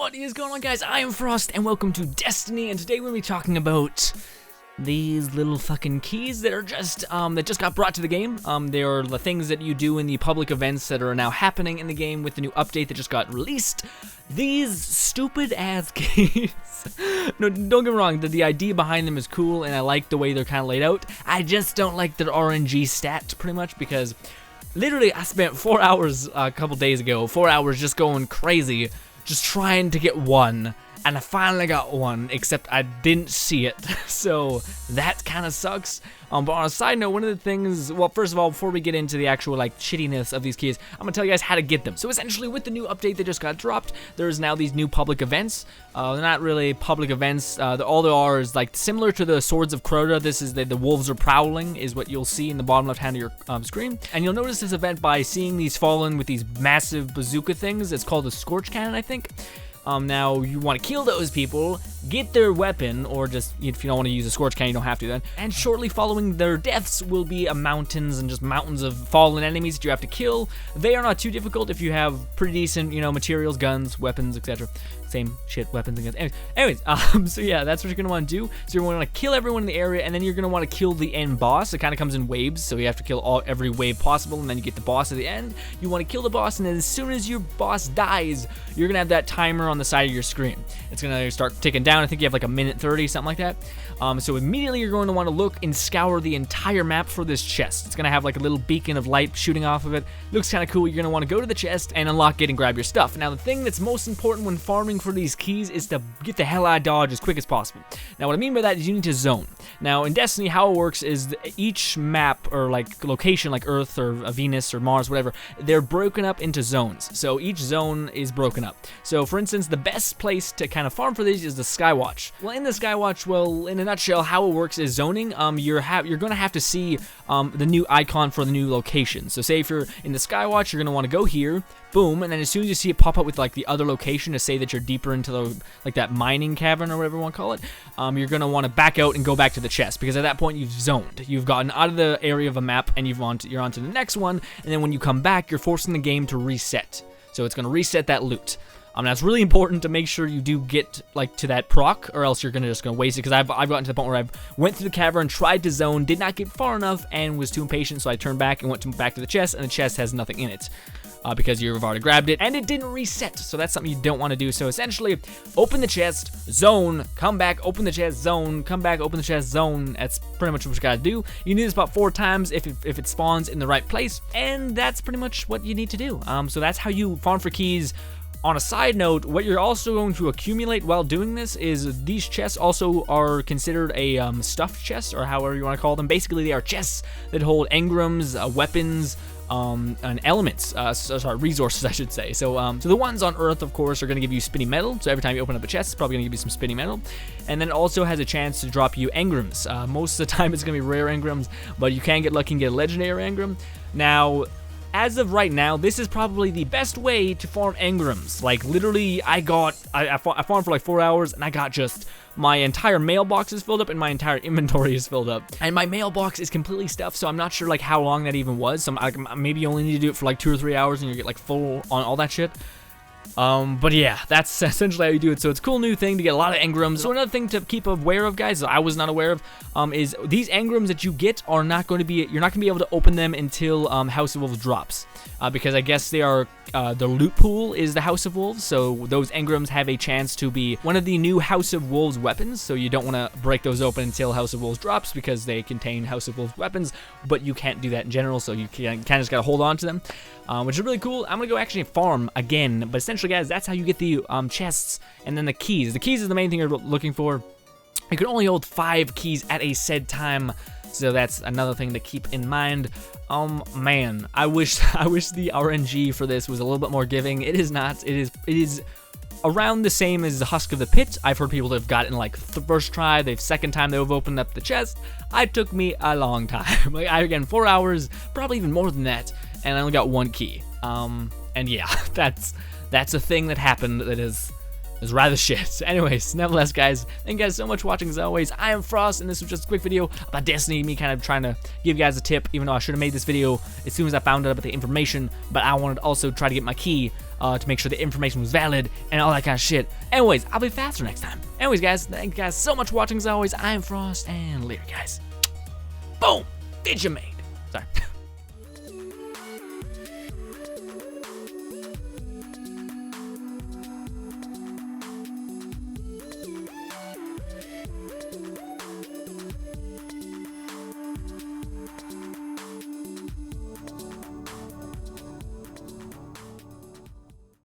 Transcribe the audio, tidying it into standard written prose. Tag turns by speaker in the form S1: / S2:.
S1: What is going on, guys? I am Frost, and welcome to Destiny, and today we're going to be talking about these little fucking keys that are just, that just got brought to the game. They are the things that you do in the public events that are now happening in the game with the new update that just got released. These stupid-ass keys. No, don't get me wrong, the idea behind them is cool, and I like the way they're kind of laid out. I just don't like their RNG stat, pretty much, because literally I spent 4 hours a couple days ago, 4 hours just going crazy, just trying to get one, and I finally got one, except I didn't see it, so that kind of sucks. But on a side note, one of the things, well, first of all, before we get into the actual, shittiness of these keys, I'm gonna tell you guys how to get them. So essentially, with the new update that just got dropped, there's now these new public events. They're not really public events. All there are is, similar to the Swords of Crota. This is the Wolves Are Prowling, is what you'll see in the bottom left hand of your screen. And you'll notice this event by seeing these fallen with these massive bazooka things. It's called a Scorch Cannon, I think. Now, you want to kill those people, get their weapon, or just, if you don't want to use a Scorch Cannon, you don't have to then. And shortly following their deaths will be mountains and just mountains of fallen enemies that you have to kill. They are not too difficult if you have pretty decent, materials, guns, weapons, etc. Same shit, weapons and guns. Anyways, so yeah, that's what you're going to want to do. So you're going to kill everyone in the area, and then you're going to want to kill the end boss. It kind of comes in waves, so you have to kill every wave possible, and then you get the boss at the end. You want to kill the boss, and then as soon as your boss dies, you're going to have that timer on the side of your screen. It's going to start ticking down. I think you have like a minute 30, something like that. So immediately you're going to want to look and scour the entire map for this chest. It's going to have like a little beacon of light shooting off of it. Looks kind of cool. You're going to want to go to the chest and unlock it and grab your stuff. Now, the thing that's most important when farming for these keys is to get the hell out of Dodge as quick as possible. Now, what I mean by that is you need to zone. Now, in Destiny, how it works is each map or location, like Earth or Venus or Mars, whatever, they're broken up into zones. So each zone is broken up. So, for instance, the best place to kind of farm for these is the Skywatch. Well, in the Skywatch, well, in a nutshell, how it works is zoning. You're going to have to see the new icon for the new location. So, say if you're in the Skywatch, you're going to want to go here. Boom, and then as soon as you see it pop up with the other location to say that you're deeper into the that mining cavern or whatever you want to call it, you're gonna want to back out and go back to the chest, because at that point you've zoned. You've gotten out of the area of a map and you're onto the next one, and then when you come back, you're forcing the game to reset. So it's gonna reset that loot. That's really important to make sure you do get to that proc, or else you're just gonna waste it. Because I've gotten to the point where I went through the cavern, tried to zone, did not get far enough, and was too impatient, so I turned back and went back to the chest, and the chest has nothing in it. Because you've already grabbed it, and it didn't reset, so that's something you don't want to do. So essentially, open the chest, zone, come back, open the chest, zone, come back, open the chest, zone. That's pretty much what you gotta do. You need this about 4 times if it spawns in the right place, and that's pretty much what you need to do. So that's how you farm for keys. On a side note, what you're also going to accumulate while doing this is these chests also are considered a stuffed chest, or however you want to call them. Basically, they are chests that hold engrams, weapons, and elements, resources, I should say. So the ones on Earth, of course, are going to give you spinning metal. So every time you open up a chest, it's probably going to give you some spinning metal. And then it also has a chance to drop you engrams. Most of the time, it's going to be rare engrams, but you can get lucky and get a legendary engram. Now, as of right now, this is probably the best way to farm engrams. Literally, I farmed for 4 hours, and I got just my entire mailbox is filled up and my entire inventory is filled up. And my mailbox is completely stuffed, so I'm not sure how long that even was. So maybe you only need to do it for 2 or 3 hours and you get full on all that shit. But yeah, that's essentially how you do it. So it's a cool new thing to get a lot of engrams. So another thing to keep aware of, guys, that I was not aware of, is these engrams that you get are not going to be, you're not going to be able to open them until House of Wolves drops. Because I guess they are, the loot pool is the House of Wolves, so those engrams have a chance to be one of the new House of Wolves weapons, so you don't want to break those open until House of Wolves drops, because they contain House of Wolves weapons, but you can't do that in general, so you kind of just gotta hold on to them, which is really cool. I'm gonna go actually farm again, but essentially, guys, that's how you get the chests, and then the keys. The keys is the main thing you're looking for. You can only hold 5 keys at a said time, so that's another thing to keep in mind. Man, I wish the RNG for this was a little bit more giving. It is not. It is around the same as the Husk of the Pit. I've heard people that have gotten the first try, the second time they've opened up the chest. It took me a long time. Again, 4 hours, probably even more than that, and I only got 1 key. And yeah, that's a thing that happened that is It was rather shit. Anyways, nevertheless, guys, thank you guys so much for watching as always. I am Frost, and this was just a quick video about Destiny, me kind of trying to give you guys a tip, even though I should have made this video as soon as I found out about the information, but I wanted to also try to get my key to make sure the information was valid and all that kind of shit. Anyways, I'll be faster next time. Anyways, guys, thank you guys so much for watching as always. I am Frost, and later, guys. Boom! Video made. Sorry.